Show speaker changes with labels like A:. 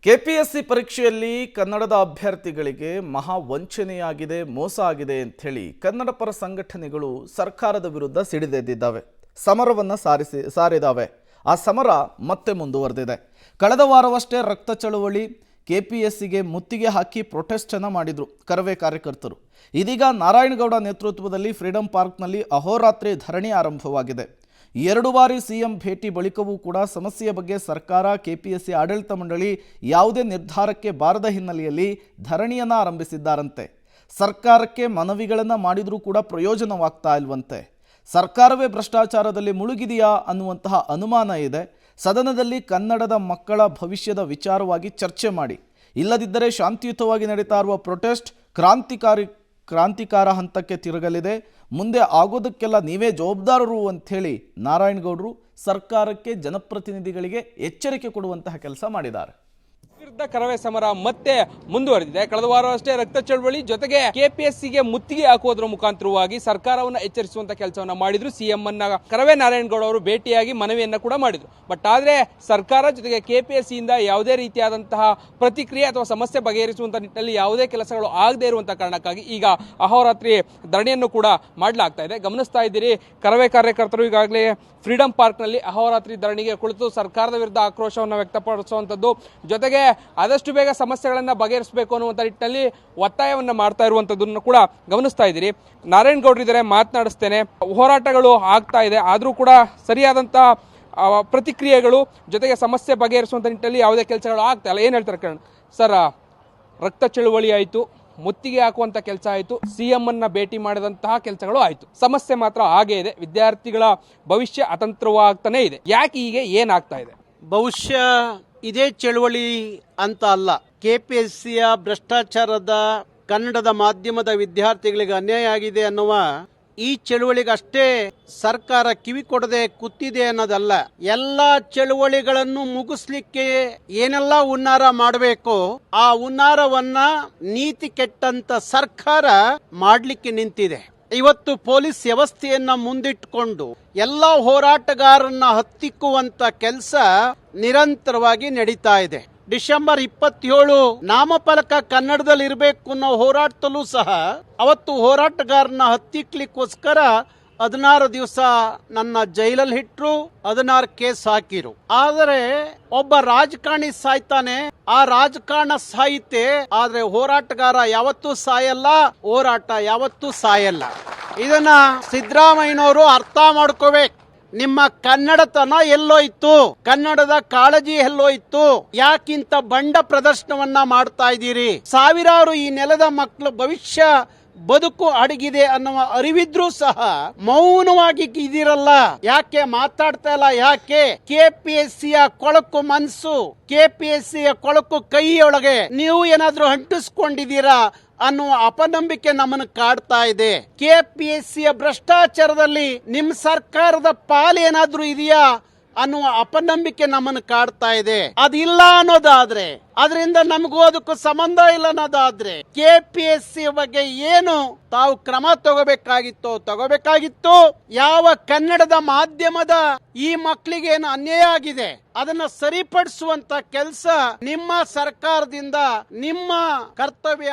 A: KPSC ಪರೀಕ್ಷೆಯಲ್ಲಿ ಕನ್ನಡದ ಅಭ್ಯರ್ಥಿಗಳಿಗೆ ಮಹಾ ವಂಚನೆಯಾಗಿದೆ, ಮೋಸ ಆಗಿದೆ ಅಂಥೇಳಿ ಕನ್ನಡ ಪರ ಸಂಘಟನೆಗಳು ಸರ್ಕಾರದ ವಿರುದ್ಧ ಸಿಡಿದೆದ್ದಿದ್ದಾವೆ, ಸಮರವನ್ನು ಸಾರಿದಾವೆ. ಆ ಸಮರ ಮತ್ತೆ ಮುಂದುವರೆದಿದೆ. ಕಳೆದ ವಾರವಷ್ಟೇ ರಕ್ತ ಚಳವಳಿ ಕೆಪಿಎಸ್ಸಿಗೆ ಮುತ್ತಿಗೆ ಹಾಕಿ ಪ್ರೊಟೆಸ್ಟ್ ಅನ್ನು ಮಾಡಿದ್ರು ಕರವೇ ಕಾರ್ಯಕರ್ತರು. ಇದೀಗ ನಾರಾಯಣಗೌಡ ನೇತೃತ್ವದಲ್ಲಿ ಫ್ರೀಡಂ ಪಾರ್ಕ್ನಲ್ಲಿ ಅಹೋರಾತ್ರಿ ಧರಣಿ ಆರಂಭವಾಗಿದೆ. 2 ಬಾರಿ ಸಿಎಂ ಭೇಟಿ ಬಳಿಕವೂ ಕೂಡ ಸಮಸ್ಯೆಯ ಬಗ್ಗೆ ಸರ್ಕಾರ, ಕೆಪಿಎಸ್ಸಿ ಆಡಳಿತ ಮಂಡಳಿ ಯಾವುದೇ ನಿರ್ಧಾರಕ್ಕೆ ಬಾರದ ಹಿನ್ನೆಲೆಯಲ್ಲಿ ಧರಣಿಯನ್ನು ಆರಂಭಿಸಿದ್ದಾರಂತೆ. ಸರ್ಕಾರಕ್ಕೆ ಮನವಿಗಳನ್ನು ಮಾಡಿದರೂ ಕೂಡ ಪ್ರಯೋಜನವಾಗ್ತಾ ಇಲ್ವಂತೆ. ಸರ್ಕಾರವೇ ಭ್ರಷ್ಟಾಚಾರದಲ್ಲಿ ಮುಳುಗಿದೆಯಾ ಅನ್ನುವಂತಹ ಅನುಮಾನ ಇದೆ. ಸದನದಲ್ಲಿ ಕನ್ನಡದ ಮಕ್ಕಳ ಭವಿಷ್ಯದ ವಿಚಾರವಾಗಿ ಚರ್ಚೆ ಮಾಡಿ, ಇಲ್ಲದಿದ್ದರೆ ಶಾಂತಿಯುತವಾಗಿ ನಡೀತಾ ಇರುವ ಪ್ರೊಟೆಸ್ಟ್ ಕ್ರಾಂತಿಕಾರ ಹಂತಕ್ಕೆ ತಿರುಗಲಿದೆ. ಮುಂದೆ ಆಗೋದಕ್ಕೆಲ್ಲ ನೀವೇ ಜವಾಬ್ದಾರರು ಅಂಥೇಳಿ ನಾರಾಯಣಗೌಡರು ಸರ್ಕಾರಕ್ಕೆ, ಜನಪ್ರತಿನಿಧಿಗಳಿಗೆ ಎಚ್ಚರಿಕೆ ಕೊಡುವಂತಹ ಕೆಲಸ ಮಾಡಿದ್ದಾರೆ.
B: ವಿರುದ್ಧ ಕರವೇ ಸಮರ ಮತ್ತೆ ಮುಂದುವರೆದಿದೆ. ಕಳೆದ ವಾರವಷ್ಟೇ ರಕ್ತ ಚಳವಳಿ ಜೊತೆಗೆ ಕೆಪಿಎಸ್ಸಿಗೆ ಮುತ್ತಿಗೆ ಹಾಕುವುದರ ಮುಖಾಂತರವಾಗಿ ಸರ್ಕಾರವನ್ನು ಎಚ್ಚರಿಸುವಂತ ಕೆಲಸವನ್ನ ಮಾಡಿದ್ರು. ಸಿಎಂ ಅನ್ನ ಕರವೇ ನಾರಾಯಣಗೌಡ ಅವರು ಭೇಟಿಯಾಗಿ ಮನವಿಯನ್ನ ಕೂಡ ಮಾಡಿದ್ರು. ಬಟ್ ಆದ್ರೆ ಸರ್ಕಾರ ಜೊತೆಗೆ ಕೆಪಿಎಸ್ಸಿ ಇಂದ ಯಾವುದೇ ರೀತಿಯಾದಂತಹ ಪ್ರತಿಕ್ರಿಯೆ ಅಥವಾ ಸಮಸ್ಯೆ ಬಗೆಹರಿಸುವಂತ ನಿಟ್ಟಿನಲ್ಲಿ ಯಾವುದೇ ಕೆಲಸಗಳು ಆಗದೇ ಇರುವಂತಹ ಕಾರಣಕ್ಕಾಗಿ ಈಗ ಅಹೋರಾತ್ರಿ ಧರಣಿಯನ್ನು ಕೂಡ ಮಾಡಲಾಗ್ತಾ ಇದೆ. ಗಮನಿಸ್ತಾ ಇದ್ದೀರಿ, ಕರವೇ ಕಾರ್ಯಕರ್ತರು ಈಗಾಗಲೇ ಫ್ರೀಡಂ ಪಾರ್ಕ್ನಲ್ಲಿ ಅಹೋರಾತ್ರಿ ಧರಣಿಗೆ ಕುಳಿತು ಸರ್ಕಾರದ ವಿರುದ್ಧ ಆಕ್ರೋಶವನ್ನು ವ್ಯಕ್ತಪಡಿಸುವಂಥದ್ದು, ಜೊತೆಗೆ ಆದಷ್ಟು ಬೇಗ ಸಮಸ್ಯೆಗಳನ್ನು ಬಗೆಹರಿಸಬೇಕು ಅನ್ನುವಂಥ ನಿಟ್ಟಿನಲ್ಲಿ ಒತ್ತಾಯವನ್ನು ಮಾಡ್ತಾ ಇರುವಂಥದ್ದನ್ನು ಕೂಡ ಗಮನಿಸ್ತಾ ಇದ್ದೀರಿ. ನಾರಾಯಣಗೌಡರಿದ್ದಾರೆ, ಮಾತನಾಡಿಸ್ತೇನೆ. ಹೋರಾಟಗಳು ಆಗ್ತಾ ಇದೆ, ಆದರೂ ಕೂಡ ಸರಿಯಾದಂಥ ಪ್ರತಿಕ್ರಿಯೆಗಳು ಜೊತೆಗೆ ಸಮಸ್ಯೆ ಬಗೆಹರಿಸುವಂಥ ನಿಟ್ಟಿನಲ್ಲಿ ಯಾವುದೇ ಕೆಲಸಗಳು ಆಗ್ತಾ ಇಲ್ಲ. ಏನು ಹೇಳ್ತಾರೆ ಕಣ್ ಸರ್? ರಕ್ತ ಚಳುವಳಿ ಆಯಿತು, ಮುತ್ತಿಗೆ ಹಾಕುವಂಥ ಕೆಲಸ ಆಯಿತು, ಸಿಎಂ ಅನ್ನ ಭೇಟಿ ಮಾಡಿದಂತಹ ಕೆಲಸಗಳು ಆಯಿತು, ಸಮಸ್ಯೆ ಮಾತ್ರ ಹಾಗೇ ಇದೆ. ವಿದ್ಯಾರ್ಥಿಗಳ ಭವಿಷ್ಯ ಅತಂತ್ರವಾಗ್ತಾನೆ ಇದೆ. ಯಾಕೆ ಹೀಗೆ, ಏನಾಗ್ತಾ ಇದೆ?
C: ಬಹುಶಃ ಇದೇ ಚಳುವಳಿ ಅಂತ ಅಲ್ಲ, ಕೆಪಿಎಸ್ಸಿಯ ಭ್ರಷ್ಟಾಚಾರದ ಕನ್ನಡದ ಮಾಧ್ಯಮದ ವಿದ್ಯಾರ್ಥಿಗಳಿಗೆ ಅನ್ಯಾಯ ಆಗಿದೆ ಅನ್ನುವ ಈ ಚಳುವಳಿಗಷ್ಟೇ ಸರ್ಕಾರ ಕಿವಿ ಕೊಡದೆ ಕೂತಿದೆ ಅನ್ನೋದಲ್ಲ. ಎಲ್ಲಾ ಚಳುವಳಿಗಳನ್ನು ಮುಗಿಸ್ಲಿಕ್ಕೆ ಏನೆಲ್ಲ ಹುನ್ನಾರ ಮಾಡಬೇಕು, ಆ ಹುನ್ನಾರವನ್ನ ನೀತಿ ಕೆಟ್ಟಂತ ಸರ್ಕಾರ ಮಾಡ್ಲಿಕ್ಕೆ ನಿಂತಿದೆ. ಇವತ್ತು ಪೊಲೀಸ್ ವ್ಯವಸ್ಥೆಯನ್ನ ಮುಂದಿಟ್ಟುಕೊಂಡು ಎಲ್ಲ ಹೋರಾಟಗಾರರನ್ನ ಹತ್ತಿಕ್ಕುವಂತ ಕೆಲಸ ನಿರಂತರವಾಗಿ ನಡೀತಾ ಇದೆ. ಡಿಸೆಂಬರ್ 27 ನಾಮಫಲಕ ಕನ್ನಡದಲ್ಲಿ ಇರಬೇಕು ಅನ್ನೋ ಹೋರಾಟದಲ್ಲೂ ಸಹ ಅವತ್ತು ಹೋರಾಟಗಾರನ ಹತ್ತಿಕ್ಲಿಕ್ಕೋಸ್ಕರ 16 ದಿವಸ ನನ್ನ ಜೈಲಲ್ಲಿ ಇಟ್ರು, 16 ಕೇಸ್ ಹಾಕಿರು. ಆದರೆ ಒಬ್ಬ ರಾಜಕಾರಣಿ ಸಾಯ್ತಾನೆ, ಆ ರಾಜಕಾರಣ ಸಾಯುತ್ತೆ, ಆದ್ರೆ ಹೋರಾಟಗಾರ ಯಾವತ್ತೂ ಸಾಯಲ್ಲ, ಹೋರಾಟ ಯಾವತ್ತೂ ಸಾಯಲ್ಲ. ಇದನ್ನ ಸಿದ್ದರಾಮಯ್ಯನವರು ಅರ್ಥ ಮಾಡ್ಕೋಬೇಕು. ನಿಮ್ಮ ಕನ್ನಡತನ ಎಲ್ಲೋಯ್ತು, ಕನ್ನಡದ ಕಾಳಜಿ ಎಲ್ಲೋಯ್ತು, ಯಾಕಿಂತ ಬಂಡ ಪ್ರದರ್ಶನವನ್ನ ಮಾಡ್ತಾ ಇದ್ದೀರಿ? ಸಾವಿರಾರು ಈ ನೆಲದ ಮಕ್ಕಳ ಭವಿಷ್ಯ ಬದುಕು ಅಡಗಿದೆ ಅನ್ನುವ ಅರಿವಿದ್ರೂ ಸಹ ಮೌನವಾಗಿ ಇದಿರಲ್ಲ. ಯಾಕೆ ಮಾತಾಡ್ತಾ ಇಲ್ಲ? ಯಾಕೆ? ಕೆಪಿಎಸ್ಸಿಯ ಕೊಳಕು ಮನಸ್ಸು, ಕೆಪಿಎಸ್ಸಿಯ ಕೊಳಕು ಕೈಯೊಳಗೆ ನೀವು ಏನಾದ್ರೂ ಅಂಟಿಸ್ಕೊಂಡಿದ್ದೀರಾ ಅನ್ನುವ ಅಪನಂಬಿಕೆ ನಮ್ಮನ್ನು ಕಾಡ್ತಾ ಇದೆ. ಕೆಪಿಎಸ್ಸಿಯ ಭ್ರಷ್ಟಾಚಾರದಲ್ಲಿ ನಿಮ್ಮ ಸರ್ಕಾರದ ಪಾಲೇನಾದ್ರೂ ಇದೆಯಾ ಅನ್ನುವ ಅಪನಂಬಿಕೆ ನಮ್ಮನ್ನು ಕಾಡ್ತಾ ಇದೆ. ಅದಿಲ್ಲ ಅನ್ನೋದಾದ್ರೆ, ಅದರಿಂದ ನಮಗೂ ಅದಕ್ಕೂ ಸಂಬಂಧ ಇಲ್ಲ ಅನ್ನೋದಾದ್ರೆ, ಕೆಪಿಎಸ್ಸಿ ಬಗ್ಗೆ ಏನು ತಾವು ಕ್ರಮ ತಗೋಬೇಕಾಗಿತ್ತು. ಯಾವ ಕನ್ನಡದ ಮಾಧ್ಯಮದ ಈ ಮಕ್ಕಳಿಗೆ ಏನು ಅನ್ಯಾಯ ಆಗಿದೆ ಅದನ್ನ ಸರಿಪಡಿಸುವಂತ ಕೆಲಸ ನಿಮ್ಮ ಸರ್ಕಾರದಿಂದ ನಿಮ್ಮ ಕರ್ತವ್ಯ.